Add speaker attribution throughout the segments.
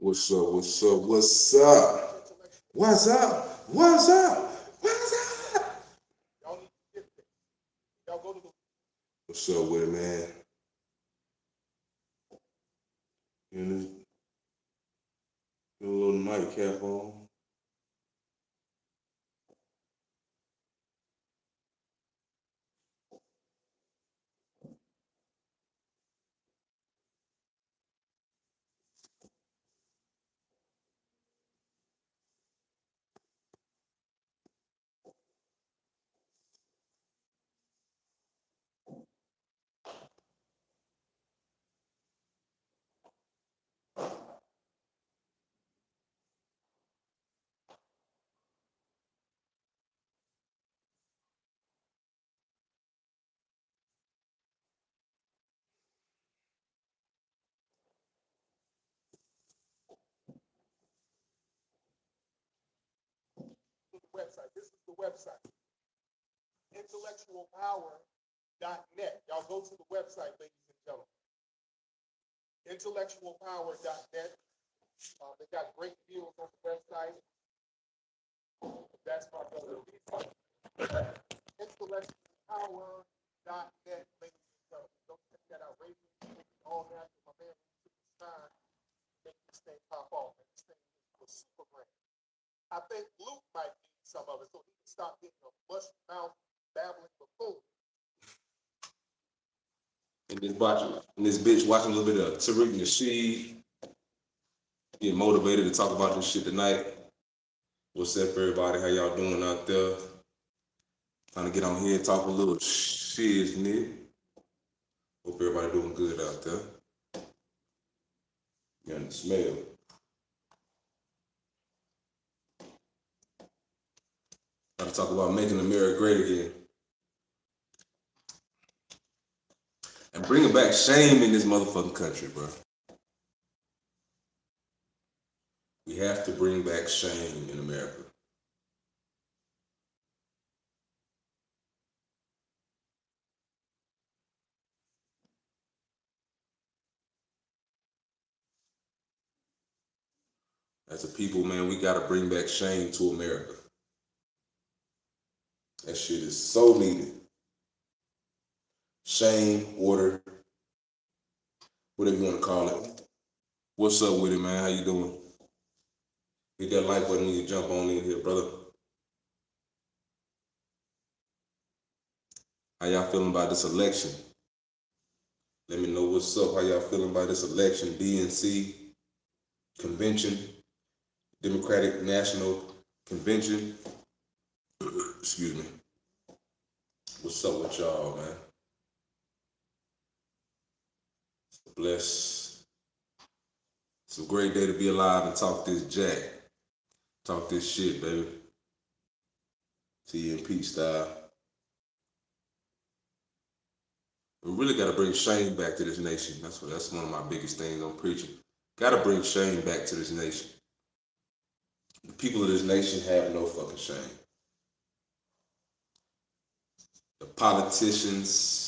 Speaker 1: What's up? What's up? What's up? What's up? What's up? What's up? What's up with it, man? You know, got a little nightcap on. And this bitch watching a little bit of Tariq Nasheed, getting motivated to talk about this shit tonight. What's up, everybody? How y'all doing out there? Trying to get on here and talk a little shit, nigga. Hope everybody doing good out there. You got the smell. Trying to talk about making America great again. And bringing back shame in this motherfucking country, bro. We have to bring back shame in America. As a people, man, we gotta bring back shame to America. That shit is so needed. Shame, order, whatever you want to call it. What's up with it, man? How you doing? Hit that like button when you jump on in here, brother. How y'all feeling about this election? Let me know what's up. How y'all feeling about this election? DNC convention, Democratic National Convention. Excuse me. What's up with y'all, man? Bless. It's a great day to be alive and talk this jack. Talk this shit, baby. TNP style. We really got to bring shame back to this nation. That's one of my biggest things I'm preaching. Got to bring shame back to this nation. The people of this nation have no fucking shame. The politicians.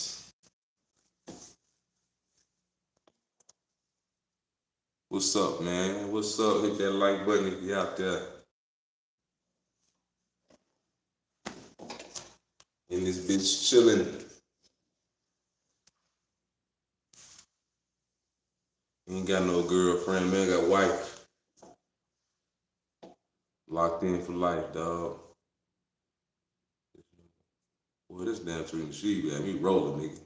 Speaker 1: What's up, man? What's up? Hit that like button if you out there. In this bitch chilling. Ain't got no girlfriend, man. Got wife. Locked in for life, dog. Boy, this damn tree in the sheet, man. Me rolling, nigga.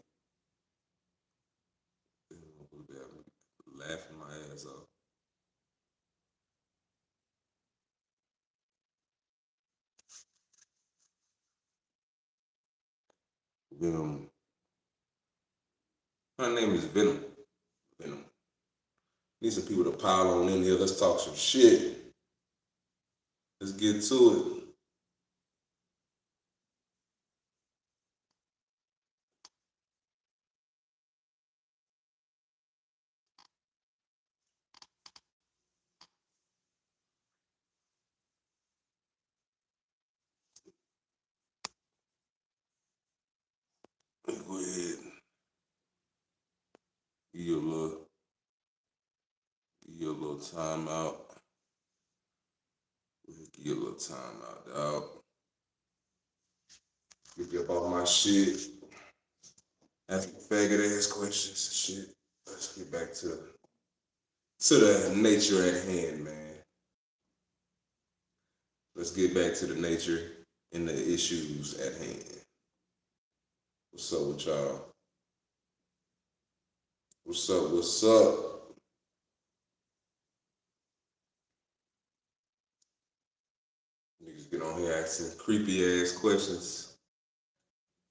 Speaker 1: Laughing my ass off. Venom. Her name is Venom. Venom. Need some people to pile on in here. Let's talk some shit. Let's get to it. Go ahead. Give you a little little time out. We'll give you a little time out, dog. Get you up off my shit. Asking faggot ass questions and shit. Let's get back to the nature at hand, man. Let's get back to the nature and the issues at hand. What's up with y'all? What's up? What's up? Niggas get on here asking creepy ass questions.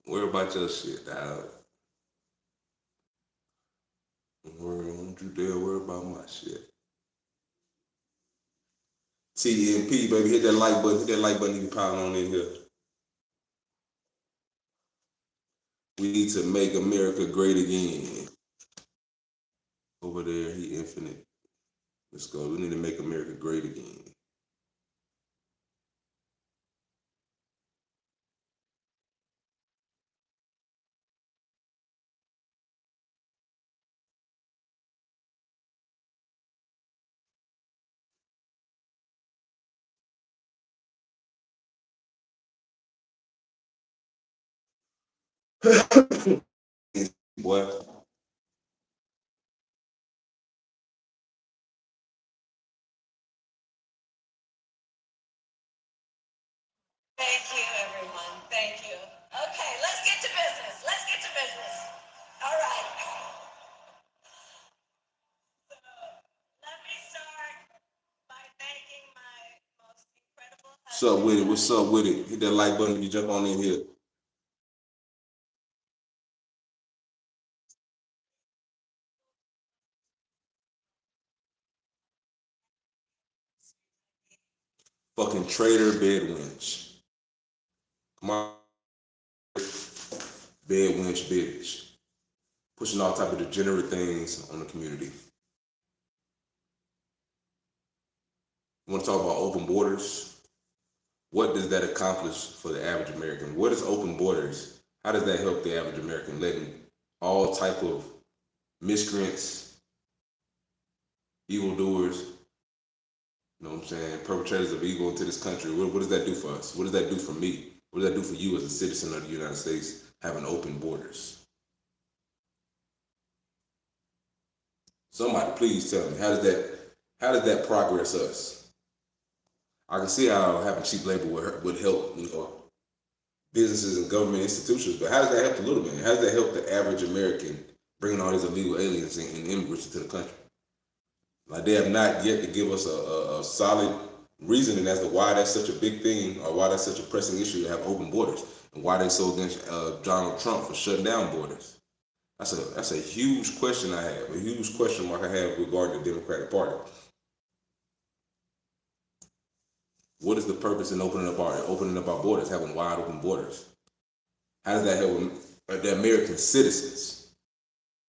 Speaker 1: Worry about your shit, dog. Don't you dare worry about my shit. TNP, baby, hit that like button. Hit that like button. You can pile on in here. We need to make America great again. Over there, he infinite. Let's go. We need to make America great again. Boy.
Speaker 2: Thank you, everyone. Thank you. Okay, let's get to business. Let's get to business. All right. So let me start by thanking my most incredible
Speaker 1: What's up with it? What's up with it? Hit that like button if you jump on in here. Fucking traitor bed winch. Come on. Bed winch bitch. Pushing all type of degenerate things on the community. You want to talk about open borders? What does that accomplish for the average American? What is open borders? How does that help the average American? Letting all type of miscreants, evildoers, you know what I'm saying, perpetrators of evil into this country. What does that do for us? What does that do for me? What does that do for you as a citizen of the United States having open borders? Somebody please tell me, how does that progress us? I can see how having cheap labor would help, businesses and government institutions, but how does that help the little man? How does that help the average American bringing all these illegal aliens and immigrants into the country? Like they have not yet to give us a solid reasoning as to why that's such a big thing or why that's such a pressing issue to have open borders and why they so against Donald Trump for shutting down borders. That's a huge question I have, a huge question mark I have regarding the Democratic Party. What is the purpose in opening up our borders, having wide open borders? How does that help the American citizens?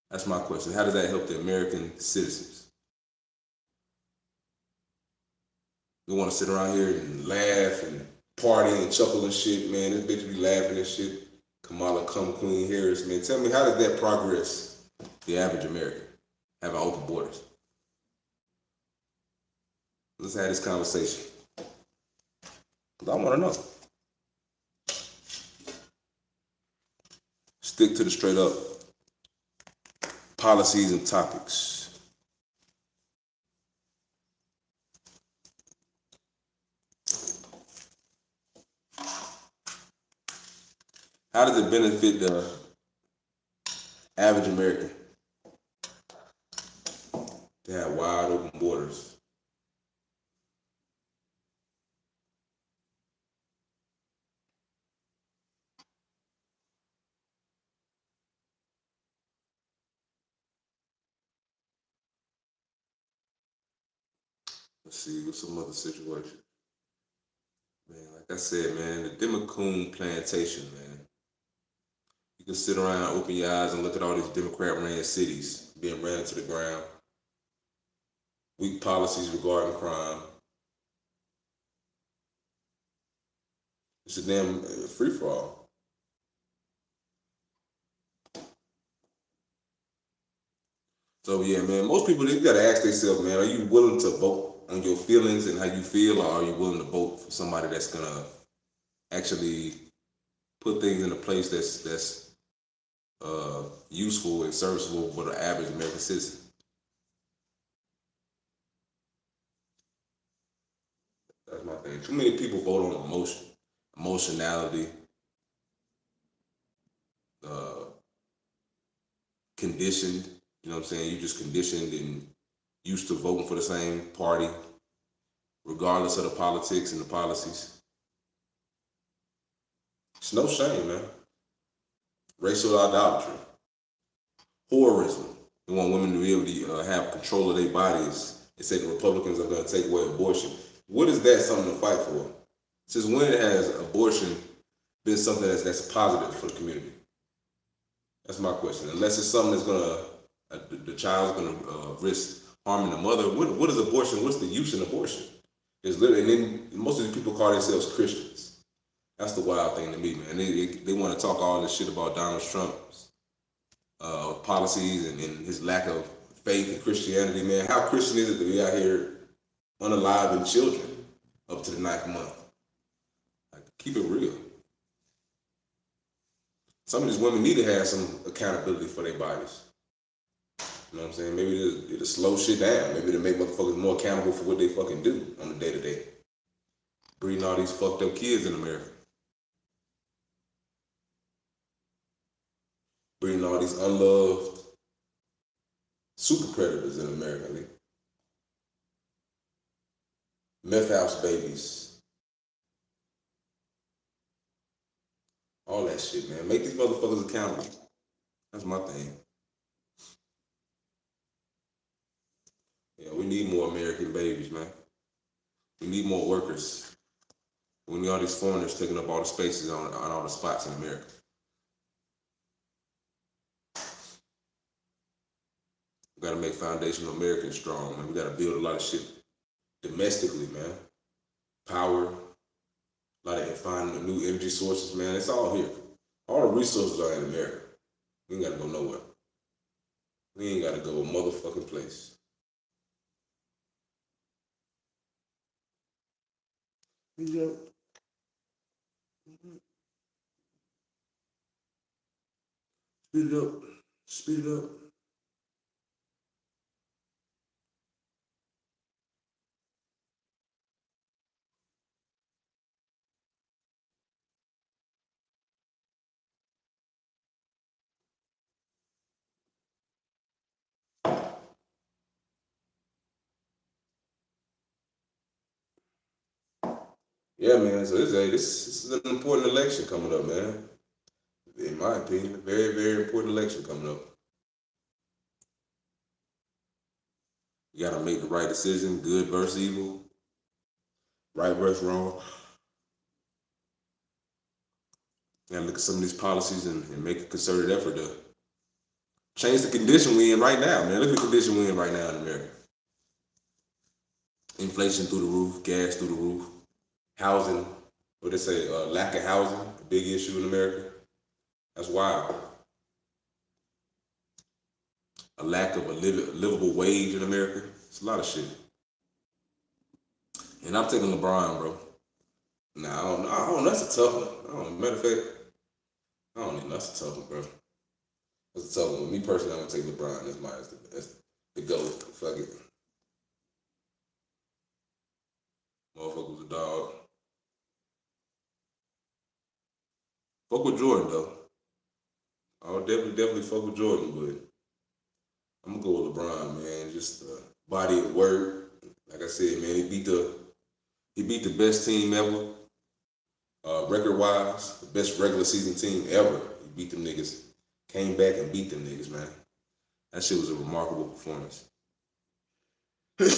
Speaker 1: That's my question. How does that help the American citizens? We want to sit around here and laugh and party and chuckle and shit, man. This bitch be laughing and shit. Kamala come Queen Harris, man. Tell me, how does that progress the average American having open borders? Let's have this conversation. Because I want to know. Stick to the straight up policies and topics. How does it benefit the average American to have wide open borders? Let's see, what's some other situation? Man, like I said, man, the Democrat plantation, man. You can sit around, open your eyes, and look at all these Democrat-ran cities being ran into the ground. Weak policies regarding crime. It's a damn free for all. So yeah, man, most people they gotta ask themselves, man, are you willing to vote on your feelings and how you feel, or are you willing to vote for somebody that's gonna actually put things in a place that's useful and serviceable for the average American citizen? That's my thing. Too many people vote on emotionality, uh, conditioned. You know what I'm saying? You just conditioned and used to voting for the same party, regardless of the politics and the policies. It's no shame, man. Racial idolatry, horrorism. They want women to be able to have control of their bodies and say the Republicans are going to take away abortion. What is that something to fight for? Since when has abortion been something that's positive for the community? That's my question. Unless it's something that's gonna the child's gonna risk harming the mother. What is abortion? What's the use in abortion? It's literally, and then most of these people call themselves Christians. That's the wild thing to me, man. They want to talk all this shit about Donald Trump's policies and his lack of faith in Christianity, man. How Christian is it to be out here unaliving children up to the ninth month? Like, keep it real. Some of these women need to have some accountability for their bodies. You know what I'm saying? Maybe it'll slow shit down. Maybe it'll make motherfuckers more accountable for what they fucking do on the day to day. Breeding all these fucked up kids in America. Breeding all these unloved super predators in America. Like meth house babies. All that shit, man. Make these motherfuckers accountable. That's my thing. Yeah, we need more American babies, man. We need more workers. We need all these foreigners taking up all the spaces on all the spots in America. We gotta make foundational Americans strong, man. We gotta build a lot of shit domestically, man. Power, a lot of finding new energy sources, man. It's all here. All the resources are in America. We ain't gotta go nowhere. We ain't gotta go a motherfucking place. Yep. Speed it up. Speed it up. Yeah, man. So this is an important election coming up, man. In my opinion, a very, very important election coming up. You gotta make the right decision, good versus evil, right versus wrong. You gotta look at some of these policies and make a concerted effort to change the condition we in right now, man. Look at the condition we in right now in America. Inflation through the roof, gas through the roof, housing, what they say, lack of housing, a big issue in America. That's wild. A lack of a livable wage in America. It's a lot of shit. And I'm taking LeBron, bro. Nah, I don't know. That's a tough one. Matter of fact, I don't even know. That's a tough one, bro. That's a tough one. Me personally, I'm gonna take LeBron. That's the GOAT. Fuck it. Motherfucker was a dog. Fuck with Jordan though. I'll definitely fuck with Jordan, but I'm gonna go with LeBron, man. Just body of work. Like I said, man, he beat the best team ever, record wise, the best regular season team ever. He beat them niggas. Came back and beat them niggas, man. That shit was a remarkable performance. Get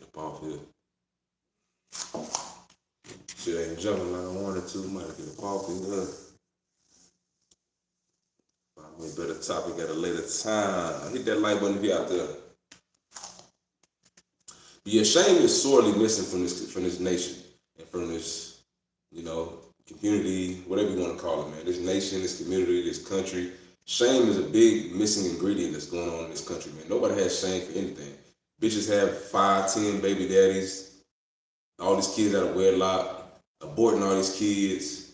Speaker 1: up off here. Shit ain't jumping like I wanted to. Might get up off here. Find me a better topic at a later time. Hit that like button if you out there. But yeah, shame is sorely missing from this nation and from this, community, whatever you want to call it, man. This nation, this community, this country. Shame is a big missing ingredient that's going on in this country, man. Nobody has shame for anything. Bitches have 5, 10 baby daddies, all these kids out of wedlock, aborting all these kids,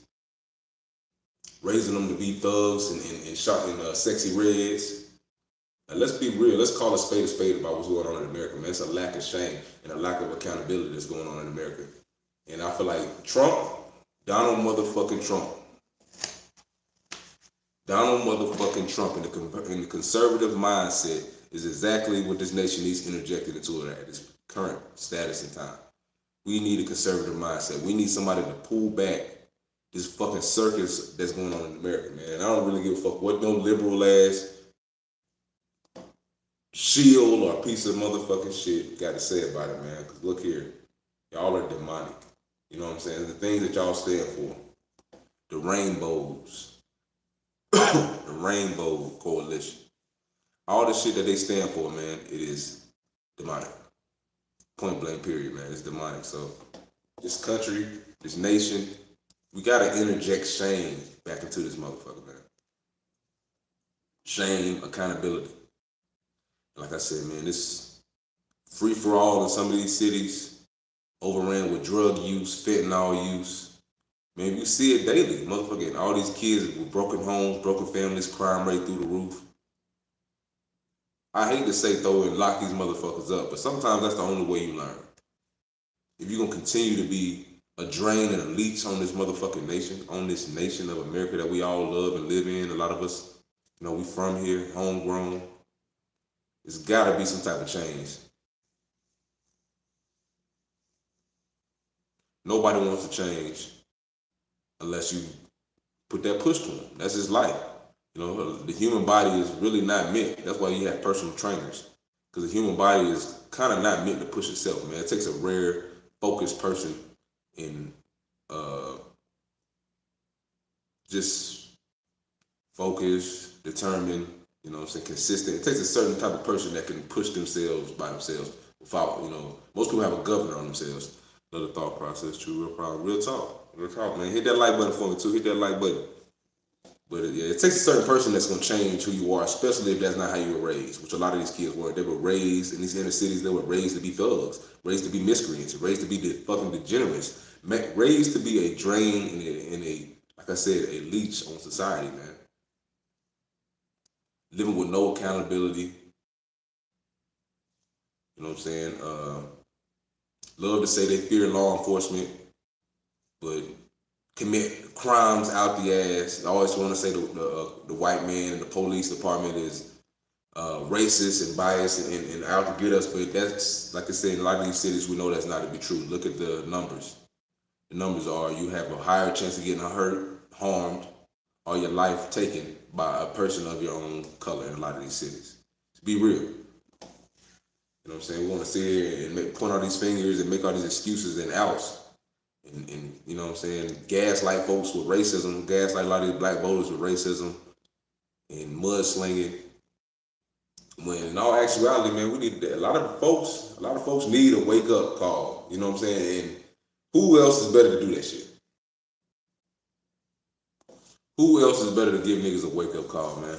Speaker 1: raising them to be thugs and shot in sexy reds. And let's be real. Let's call a spade about what's going on in America, man. It's a lack of shame and a lack of accountability that's going on in America. And I feel like Donald motherfucking Trump, Donald motherfucking Trump in the conservative mindset is exactly what this nation needs interjected into it at this current status and time. We need a conservative mindset. We need somebody to pull back this fucking circus that's going on in America, man. I don't really give a fuck what no liberal ass shield or piece of motherfucking shit got to say about it, man. Cause look here, y'all are demonic. You know what I'm saying? The things that y'all stand for, the rainbows, the Rainbow Coalition, all the shit that they stand for, man, it is demonic. Point blank, period, man. It's demonic. So this country, this nation, we gotta interject shame back into this motherfucker, man. Shame, accountability. Like I said, man, this free for all in some of these cities, overran with drug use, fentanyl use. Man, we see it daily. Motherfucking all these kids with broken homes, broken families, crime rate through the roof. I hate to say throw and lock these motherfuckers up, but sometimes that's the only way you learn. If you're gonna continue to be a drain and a leech on this motherfucking nation, on this nation of America that we all love and live in, a lot of us, you know, we from here, homegrown. It's gotta be some type of change. Nobody wants to change unless you put that push to them. That's his life. You know, the human body is really not meant. That's why you have personal trainers, because the human body is kind of not meant to push itself, man. It takes a rare, focused person and just focused, determined. You know what I'm saying? Consistent. It takes a certain type of person that can push themselves by themselves without, you know, most people have a governor on themselves. Another thought process, true, real problem. Real talk, man. Hit that like button for me too. Hit that like button. But yeah, it takes a certain person that's gonna change who you are, especially if that's not how you were raised. Which a lot of these kids were. They were raised in these inner cities. They were raised to be thugs, raised to be miscreants, raised to be fucking degenerates, raised to be a drain and a like I said, a leech on society, man. Living with no accountability. You know what I'm saying? Love to say they fear law enforcement, but commit crimes out the ass. I always want to say the white man in the police department is racist and biased and out to get us. But that's, like I said, in a lot of these cities, we know that's not to be true. Look at the numbers. The numbers are you have a higher chance of getting hurt, harmed, or your life taken by a person of your own color in a lot of these cities. To be real. You know what I'm saying? We want to sit here and point all these fingers and make all these excuses and outs. And you know what I'm saying, gaslight folks with racism, gaslight a lot of these black voters with racism and mudslinging. When in all actuality, man, we need a lot of folks need a wake up call. You know what I'm saying? And who else is better to do that shit? Who else is better to give niggas a wake up call, man?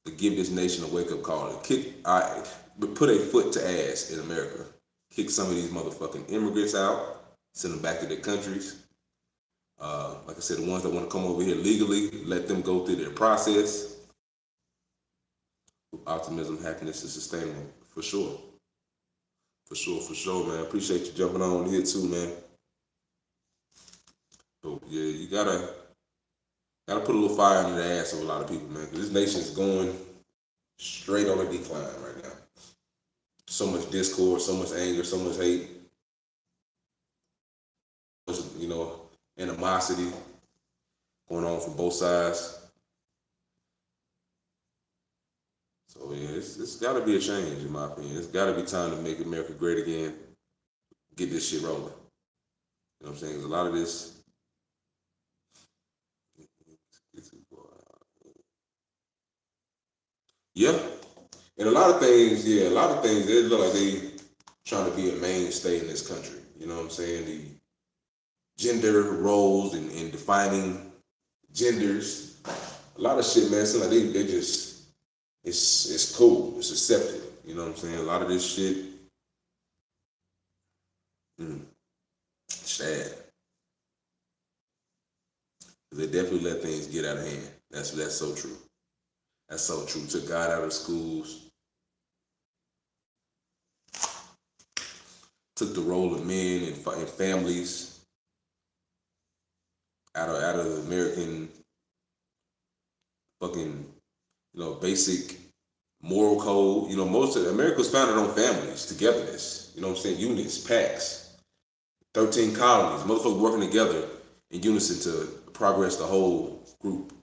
Speaker 1: To give this nation a wake up call and put a foot to ass in America. Kick some of these motherfucking immigrants out, send them back to their countries. Like I said, the ones that want to come over here legally, let them go through their process. Optimism, happiness is sustainable, for sure. For sure, man. Appreciate you jumping on here too, man. So yeah, you gotta put a little fire in the ass of a lot of people, man. Because this nation's going straight on a decline right now. So much discord, so much anger, so much hate. You know, animosity going on from both sides. So yeah, it's got to be a change in my opinion. It's got to be time to make America great again. Get this shit rolling. You know what I'm saying? 'Cause a lot of this. Yeah, and a lot of things. Yeah, a lot of things. They look like they trying to be a mainstay in this country. You know what I'm saying? gender roles and defining genders. A lot of shit, man. So like they just it's cool. It's accepted. You know what I'm saying? A lot of this shit, mm, sad. They definitely let things get out of hand. That's so true. That's so true. Took God out of schools. Took the role of men and families out of the American fucking basic moral code. Most of America was founded on families, togetherness. You know what I'm saying? Units, packs, 13 colonies, motherfuckers working together in unison to progress the whole group.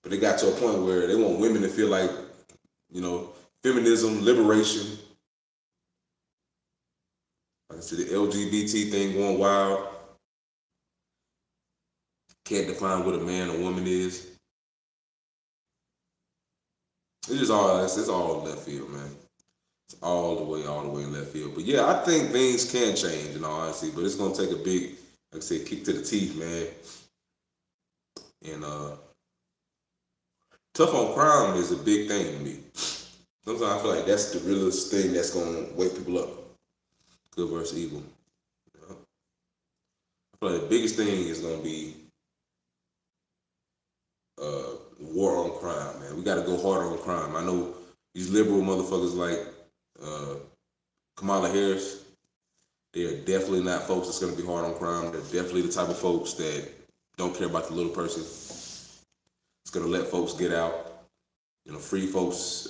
Speaker 1: But they got to a point where they want women to feel like, you know, feminism, liberation. Like I said, the LGBT thing going wild. Can't define what a man or woman is. It's just it's all left field, man. It's all the way in left field. But yeah, I think things can change in all honesty, but it's gonna take a big, like I said, kick to the teeth, man. And tough on crime is a big thing to me. Sometimes I feel like that's the realest thing that's gonna wake people up. Good versus evil. You know? I feel like the biggest thing is gonna be war on crime, man. We gotta go harder on crime. I know these liberal motherfuckers like uh, Kamala Harris. They are definitely not folks that's gonna be hard on crime. They're definitely the type of folks that don't care about the little person. It's gonna let folks get out. Free folks,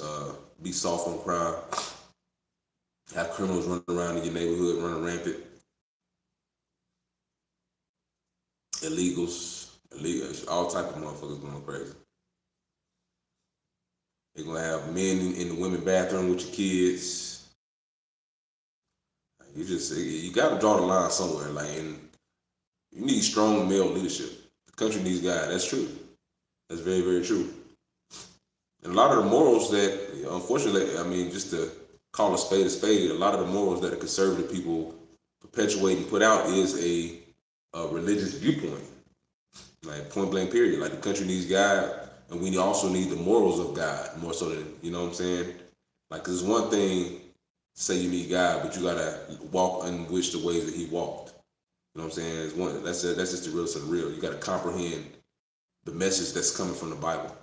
Speaker 1: be soft on crime. Have criminals running around in your neighborhood, running rampant. Illegals, all type of motherfuckers going crazy. They're gonna have men in the women bathroom with your kids. You gotta draw the line somewhere. Like, and you need strong male leadership. The country needs guys. That's true. That's very, very true. And a lot of the morals that, unfortunately, I mean, just to call a spade, a lot of the morals that the conservative people perpetuate and put out is a religious viewpoint. Like, point blank, period. Like, the country needs God, and we also need the morals of God more so than, you know what I'm saying? Like, 'cause it's one thing to say you need God, but you gotta walk in which the ways that He walked. You know what I'm saying? That's just the realest of the real. You gotta comprehend the message that's coming from the Bible.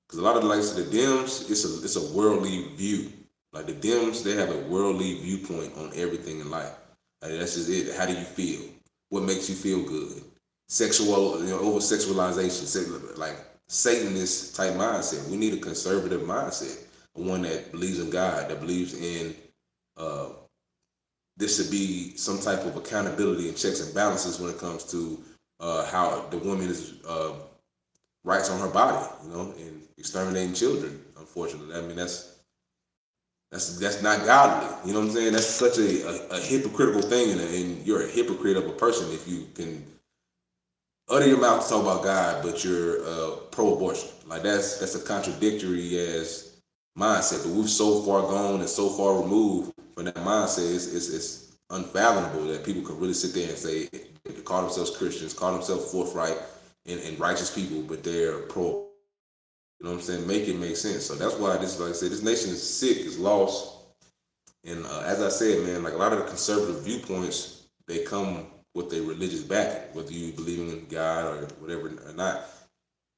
Speaker 1: Because a lot of the likes of the Dems, it's a worldly view. Like the Dems, they have a worldly viewpoint on everything in life. Like that's just it. How do you feel? What makes you feel good? Sexual, over sexualization, like Satanist type mindset. We need a conservative mindset, one that believes in God, that believes in uh, this should be some type of accountability and checks and balances when it comes to how the woman is rights on her body, and exterminating children. Unfortunately, I mean that's not godly. You know what I'm saying? That's such a hypocritical thing, and you're a hypocrite of a person if you can utter your mouth to talk about God, but you're pro-abortion. Like that's a contradictory as mindset. But we've so far gone and so far removed from that mindset. It's unfathomable that people can really sit there and say they call themselves Christians, call themselves forthright and righteous people, but they're pro. You know what I'm saying? Make it make sense. So that's why this, like I said, this nation is sick, is lost. And as I said, man, like a lot of the conservative viewpoints, they come with a religious backing, whether you believe in God or whatever or not.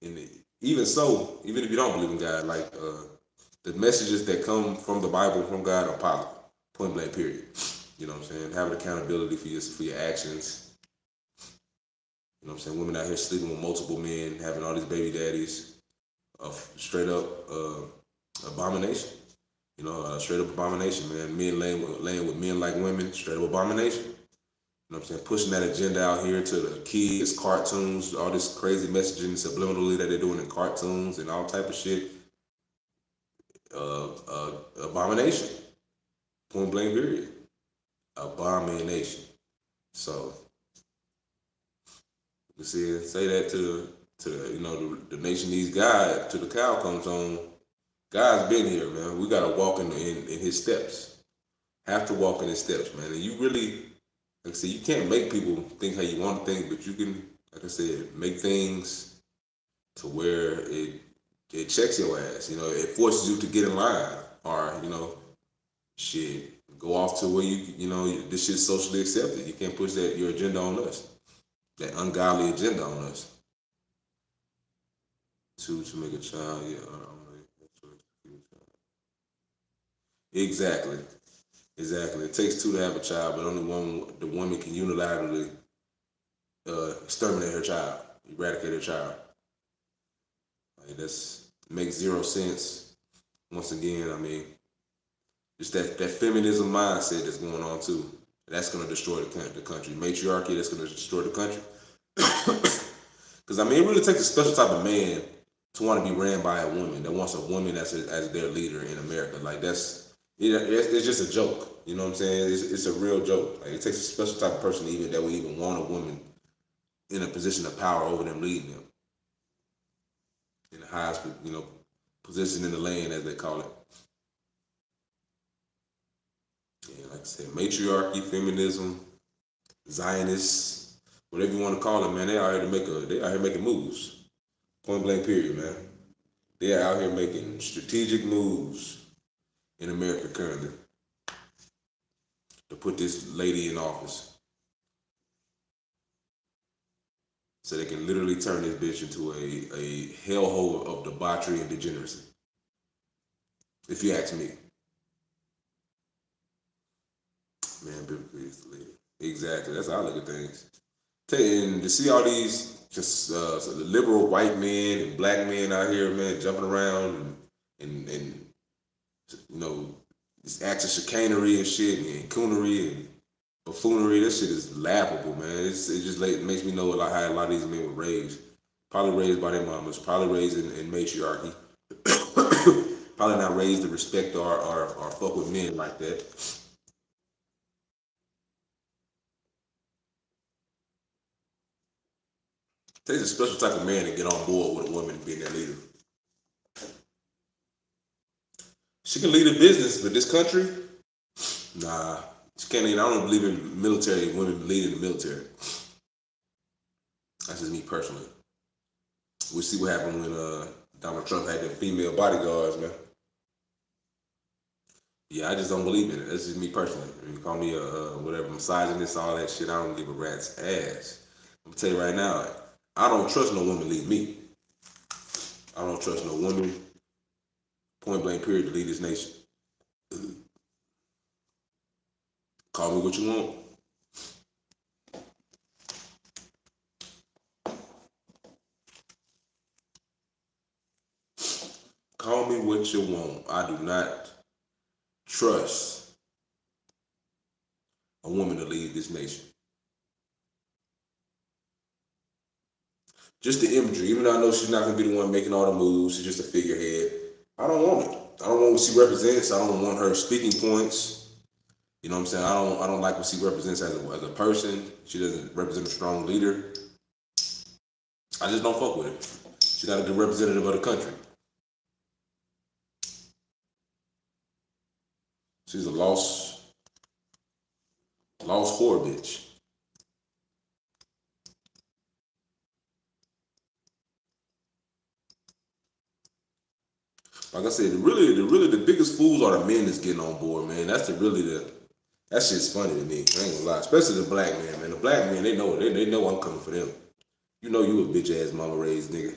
Speaker 1: And even so, even if you don't believe in God, like the messages that come from the Bible, from God, are positive. Point blank, period. You know what I'm saying? Having accountability for your actions. You know what I'm saying? Women out here sleeping with multiple men, having all these baby daddies, straight up abomination. Straight up abomination, man. Men laying with men like women, straight up abomination. You know what I'm saying? Pushing that agenda out here to the kids, cartoons, all this crazy messaging subliminally that they're doing in cartoons and all type of shit. Abomination. Point blank period. Abomination. So you see, say that to the nation needs God till the cow comes home. God's been here, man. We gotta walk in His steps. Have to walk in His steps, man. And you really Like I said, you can't make people think how you want to think, but you can, like I said, make things to where it checks your ass. You know, it forces you to get in line, or shit, go off to where this shit's socially accepted. You can't push that your agenda on us, that ungodly agenda on us. Two to make a child, yeah. Exactly, exactly. It takes two to have a child, but only one. The woman can unilaterally exterminate her child, eradicate her child. Like that's makes zero sense. Once again, I mean, just that feminism mindset that's going on too. That's gonna destroy the country. Matriarchy, that's gonna destroy the country. Because I mean, it really takes a special type of man to want to be ran by a woman that wants a woman as their leader in America. Like it's just a joke. You know what I'm saying? It's a real joke. Like it takes a special type of person even that would even want a woman in a position of power over them, leading them in the highest position in the land, as they call it. Yeah, like I said, matriarchy, feminism, Zionists, whatever you want to call them, man. They out here making moves. Point blank, period, man. They are out here making strategic moves in America currently to put this lady in office, so they can literally turn this bitch into a hellhole of debauchery and degeneracy. If you ask me, man, biblically it's the lady. Exactly. That's how I look at things. And to see all these just liberal white men and black men out here, man, jumping around and this acts of chicanery and shit and coonery and buffoonery. This shit is laughable, man. It just makes me know how a lot of these men were raised. Probably raised by their mamas. Probably raised in matriarchy. Probably not raised to respect or fuck with men like that. Takes a special type of man to get on board with a woman being their leader. She can lead a business, but this country, nah, she can't lead. I don't believe in military women leading the military. That's just me personally. We'll see what happened when Donald Trump had them female bodyguards, man. Yeah, I just don't believe in it. That's just me personally. You call me a whatever misogynist, all that shit. I don't give a rat's ass. I'm gonna tell you right now, I don't trust no woman to lead me. I don't trust no woman, point blank period, to lead this nation. Call me what you want. Call me what you want. I do not trust a woman to lead this nation. Just the imagery, even though I know she's not gonna be the one making all the moves, she's just a figurehead. I don't want it. I don't want what she represents. I don't want her speaking points. You know what I'm saying? I don't like what she represents as a person. She doesn't represent a strong leader. I just don't fuck with her. She's not a good representative of the country. She's a lost whore bitch. Like I said, the biggest fools are the men that's getting on board, man. That shit's funny to me. I ain't gonna lie, especially the black man, man. The black men, they know I'm coming for them. You know you a bitch ass mama raised nigga.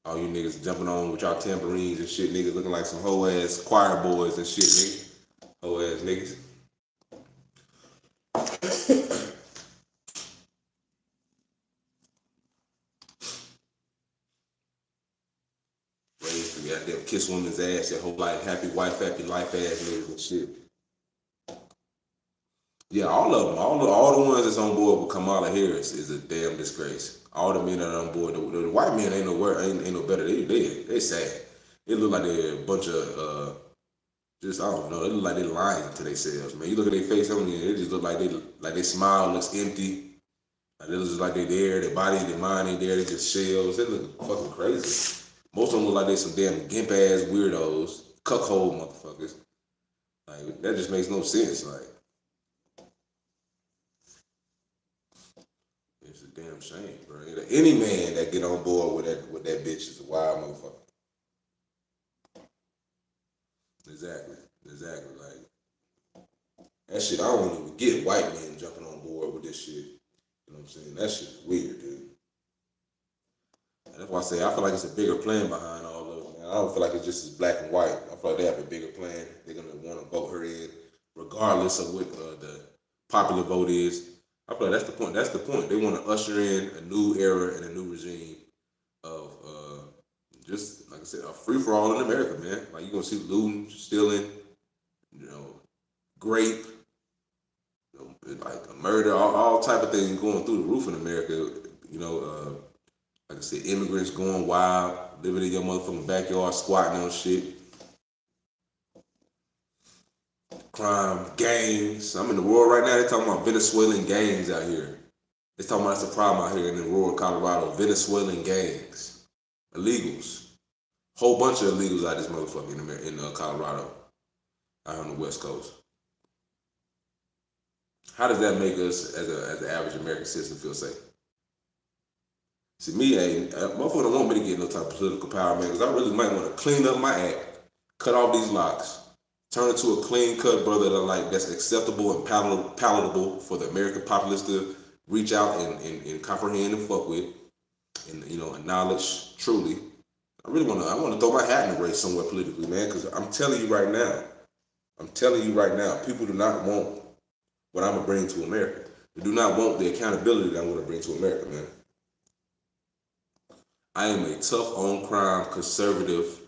Speaker 1: All you niggas jumping on with y'all tambourines and shit, niggas looking like some hoe ass choir boys and shit, nigga. Hoe ass niggas. Raised to goddamn kiss woman's ass your whole life, happy wife, happy life ass niggas and shit. Yeah, all of them, all the ones that's on board with Kamala Harris is a damn disgrace. All the men that are on board, the white men ain't no better. They sad. It look like they're a bunch of just I don't know. It look like they lying to themselves, man. You look at their face, it just look like they smile looks empty. Like it looks just like they there. Their body, their mind ain't there. They just shells. They look fucking crazy. Most of them look like they some damn gimp ass weirdos, cuckold motherfuckers. Like that just makes no sense. Like damn shame, bro. Any man that get on board with that bitch is a wild motherfucker. Exactly. Exactly. Like that shit, I don't even get white men jumping on board with this shit. You know what I'm saying? That shit's weird, dude. And that's why I say I feel like it's a bigger plan behind all of it, man. I don't feel like it's just as black and white. I feel like they have a bigger plan. They're gonna want to vote her in, regardless of what the popular vote is. I feel like that's the point. That's the point. They want to usher in a new era and a new regime of just like I said, a free for all in America, man. Like you're gonna see looting, stealing, you know, grape, you know, like a murder, all type of things going through the roof in America. You know, like I said, immigrants going wild, living in your motherfucking backyard, squatting on shit, crime, gangs. I'm in the world right now. They're talking about Venezuelan gangs out here. They're talking about that's a problem out here in the rural Colorado. Venezuelan gangs, illegals, whole bunch of illegals out this motherfucker in Colorado, out on the West Coast. How does that make us, as an average American citizen, feel safe? See, me, motherfucker don't want me to get no type of political power, man, because I really might want to clean up my act, cut off these locks, turn into a clean cut brother that's acceptable and palatable for the American populace to reach out and comprehend and fuck with, and acknowledge truly. I want to throw my hat in the race somewhere politically, man, because I'm telling you right now, people do not want what I'm gonna bring to America. They do not want the accountability that I'm gonna bring to America, man. I am a tough on crime conservative,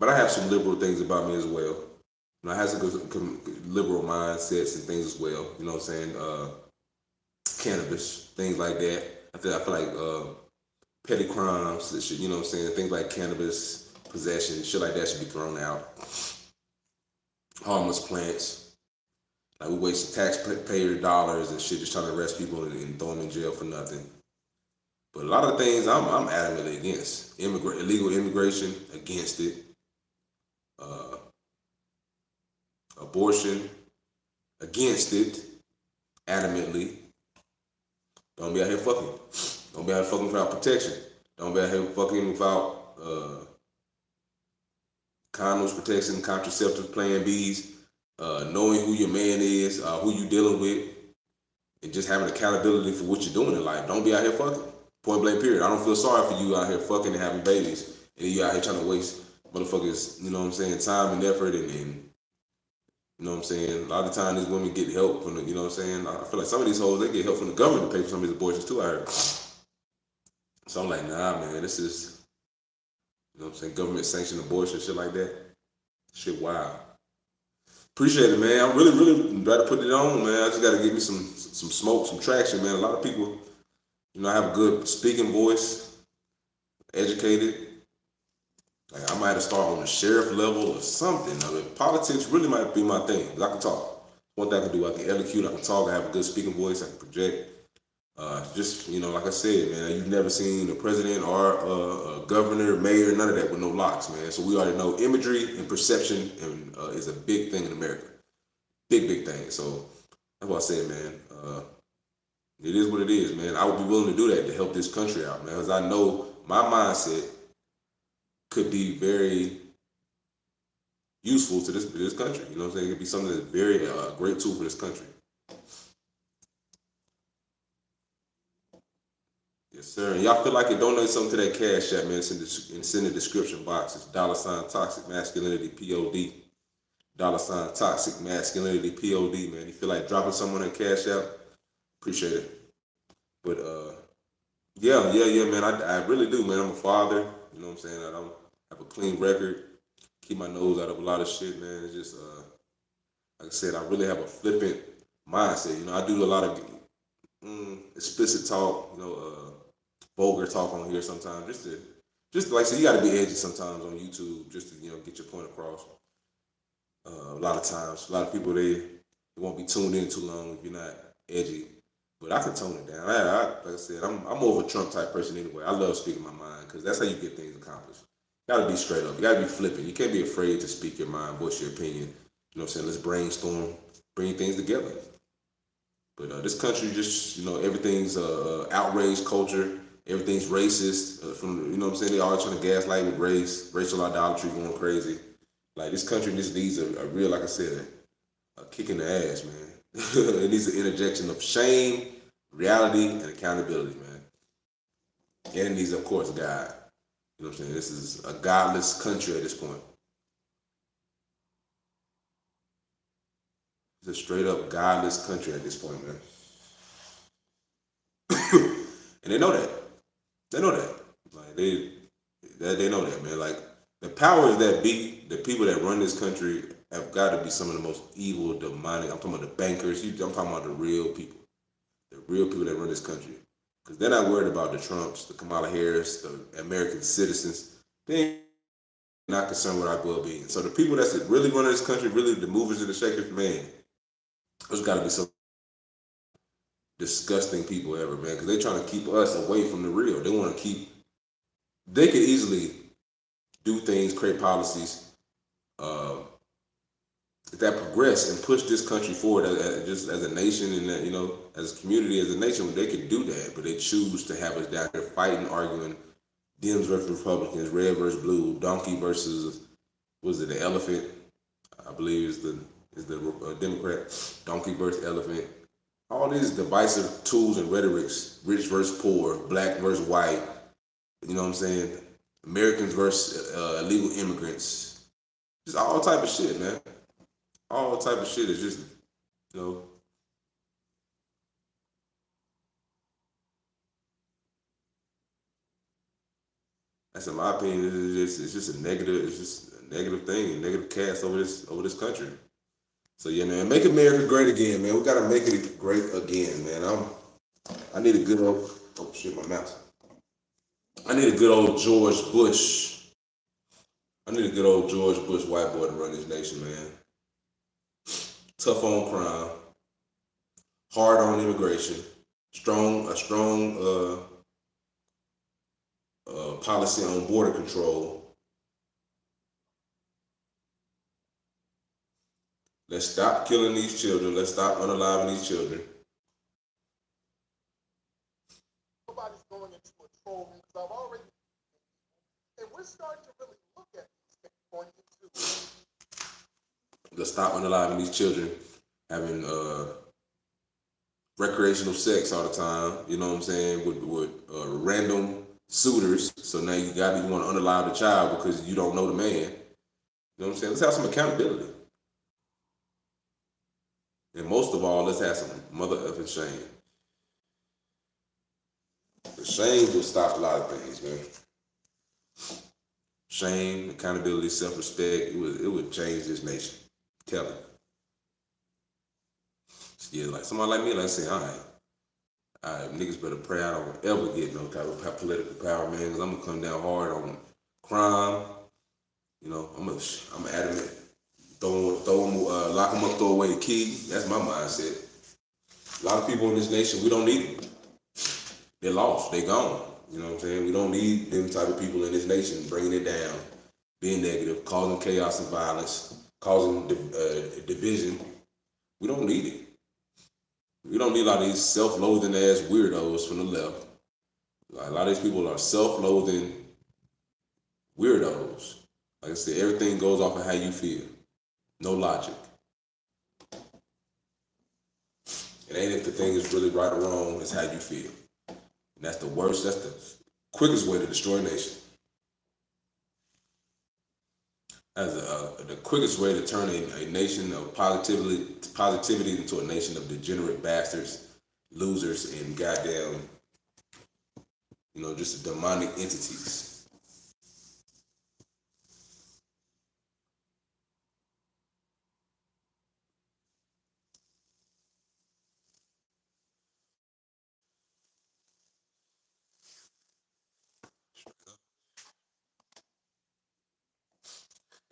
Speaker 1: but I have some liberal things about me as well. I have some liberal mindsets and things as well. You know what I'm saying? Cannabis, things like that. I feel like petty crimes, that shit, you know what I'm saying? Things like cannabis, possession, shit like that should be thrown out. Harmless plants. Like we wasting taxpayer dollars and shit just trying to arrest people and throw them in jail for nothing. But a lot of things I'm adamantly against. Illegal immigration, against it. Uh, Abortion, against it, adamantly. Don't be out here fucking. Don't be out here fucking without protection. Don't be out here fucking without condoms, protection, contraceptive, plan Bs, knowing who your man is, who you dealing with, and just having accountability for what you're doing in life. Don't be out here fucking. Point blank period. I don't feel sorry for you out here fucking and having babies, and you out here trying to waste motherfuckers, you know what I'm saying, time and effort and you know what I'm saying? A lot of the time these women get help from the, you know what I'm saying? I feel like some of these hoes, they get help from the government to pay for some of these abortions too, I heard. So I'm like, nah, man, this is, you know what I'm saying, government sanctioned abortion, shit like that. Shit wild. Appreciate it, man. I'm really glad to put it on, man. I just got to give me some smoke, some traction, man. A lot of people, I have a good speaking voice, educated. Like I might have to start on the sheriff level or something. I mean, politics really might be my thing. I can talk. One thing I can do, I can eloquent, I can talk, I have a good speaking voice, I can project. Just, like I said, man, you've never seen a president or a governor, mayor, none of that with no locks, man. So we already know imagery and perception is a big thing in America. Big thing. So that's what I said, man. It is what it is, man. I would be willing to do that to help this country out, man, because I know my mindset could be very useful to this country. You know what I'm saying? It could be something that's very great tool for this country. Yes, sir. And y'all feel like it, donate something to that Cash App, man. It's in the description box. It's $toxic masculinity POD. $toxic masculinity POD, man. You feel like dropping someone on that Cash App? Appreciate it. But yeah, man. I really do, man. I'm a father. You know what I'm saying? I don't have a clean record. Keep my nose out of a lot of shit, man. It's just like I said, I really have a flippant mindset. I do a lot of explicit talk, vulgar talk on here sometimes, just like so. You got to be edgy sometimes on YouTube, just to get your point across. A lot of times, a lot of people they won't be tuned in too long if you're not edgy. But I can tone it down. Like I said, I'm more of a Trump type person anyway. I love speaking my mind because that's how you get things accomplished. You gotta be straight up. You gotta be flippant. You can't be afraid to speak your mind, voice your opinion. You know what I'm saying? Let's brainstorm, bring things together. But this country just, everything's outrage culture. Everything's racist. From what I'm saying, they always trying to gaslight with race, racial idolatry going crazy. Like this country just needs a real, like I said, a kick in the ass, man. It needs an interjection of shame, reality, and accountability, man. And it needs, of course, God. You know what I'm saying? This is a godless country at this point. It's a straight up godless country at this point, man. And they know that. They know that. Like they know that, man. Like the powers that be, the people that run this country have got to be some of the most evil, demonic. I'm talking about the bankers. I'm talking about the real people that run this country. Because they're not worried about the Trumps, the Kamala Harris, the American citizens. They're not concerned with our well-being. So the people that's really running this country, really the movers and the shakers, man, there's got to be some disgusting people ever, man. Because they're trying to keep us away from the real. They want to keep. They could easily do things, create policies uh, that progress and push this country forward just as a nation and as a community, as a nation. They could do that, but they choose to have us down here fighting, arguing, Dems versus Republicans, red versus blue, donkey versus was it the elephant? I believe is the Democrat, donkey versus elephant. All these divisive tools and rhetorics, rich versus poor, black versus white. You know what I'm saying? Americans versus illegal immigrants. Just all type of shit, man. All type of shit is just, you know, that's in my opinion. It's just a negative. It's just a negative thing, a negative cast over this country. So yeah, man, make America great again, man. We gotta make it great again, man. I need a good old. Oh shit, my mouse. I need a good old George Bush. I need a good old George Bush white boy to run this nation, man. Tough on crime, hard on immigration, a strong policy on border control. Let's stop killing these children. Let's stop unaliving these children.
Speaker 3: Nobody's going into a troll room because I've already, and we're starting to really look at these things going into.
Speaker 1: Let's stop unaliving these children, having recreational sex all the time. You know what I'm saying? With random suitors. So now you want to unalive the child because you don't know the man. You know what I'm saying? Let's have some accountability. And most of all, let's have some mother effing shame. The shame will stop a lot of things, man. Shame, accountability, self-respect. It would change this nation. Tell it. Yeah, like somebody like me, like say, all right, niggas better pray I don't ever get no type of political power, man, because I'm gonna come down hard on crime. I'm adamant. Lock them up, throw away the key. That's my mindset. A lot of people in this nation, we don't need them. They're lost. They're gone. You know what I'm saying? We don't need them type of people in this nation bringing it down, being negative, causing chaos and violence, causing division. We don't need it. We don't need a lot of these self-loathing ass weirdos from the left. Like, a lot of these people are self-loathing weirdos. Like I said, everything goes off of how you feel. No logic. It ain't if the thing is really right or wrong, it's how you feel. And that's the worst, that's the quickest way to destroy a nation. As the quickest way to turn a nation of positivity into a nation of degenerate bastards, losers, and goddamn, just demonic entities.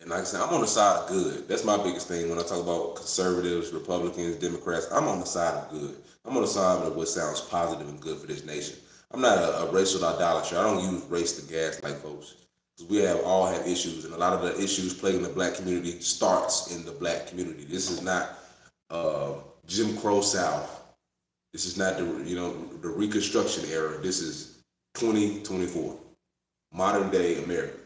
Speaker 1: And like I said, I'm on the side of good. That's my biggest thing when I talk about conservatives, Republicans, Democrats. I'm on the side of good. I'm on the side of what sounds positive and good for this nation. I'm not a racial idolater. I don't use race to gaslight folks. Because we all have issues, and a lot of the issues plaguing the black community starts in the black community. This is not Jim Crow South. This is not the the Reconstruction era. This is 2024, modern day America.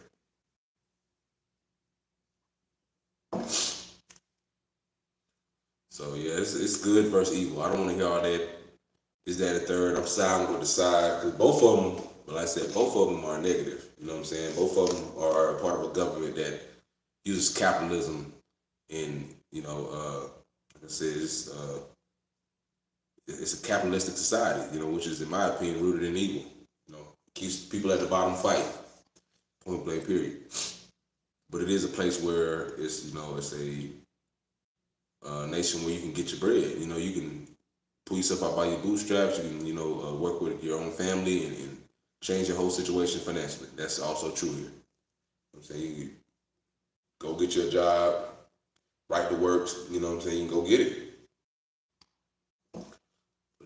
Speaker 1: So yeah, it's good versus evil. I don't want to hear all that. Is that a third? I'm siding with the side because both of them. But like I said, both of them are negative. You know what I'm saying? Both of them are part of a government that uses capitalism and like I said, it's a capitalistic society. Which is in my opinion rooted in evil. Keeps people at the bottom fighting. Point blank. Period. But it is a place where it's a nation where you can get your bread. You can pull yourself out by your bootstraps. You can work with your own family and change your whole situation financially. That's also true here. I'm saying you go get your job, right to work. You know what I'm saying? You can go get it.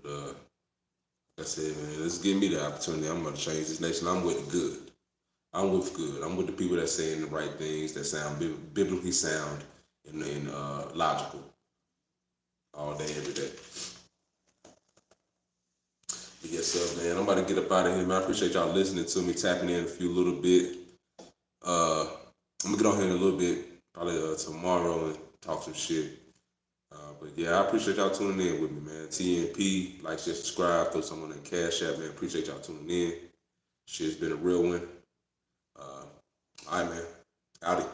Speaker 1: But like I said, man, let's give me the opportunity. I'm gonna change this nation. I'm with the good. I'm with good. I'm with the people that saying the right things that sound biblically sound and logical all day, every day. But yes, sir, man. I'm about to get up out of here, man. I appreciate y'all listening to me, tapping in a few little bit. I'm gonna get on here in a little bit, probably tomorrow, and talk some shit. But yeah, I appreciate y'all tuning in with me, man. TNP, like, share, subscribe, throw some on that Cash App, man. Appreciate y'all tuning in. Shit's been a real one. All right, man. Howdy.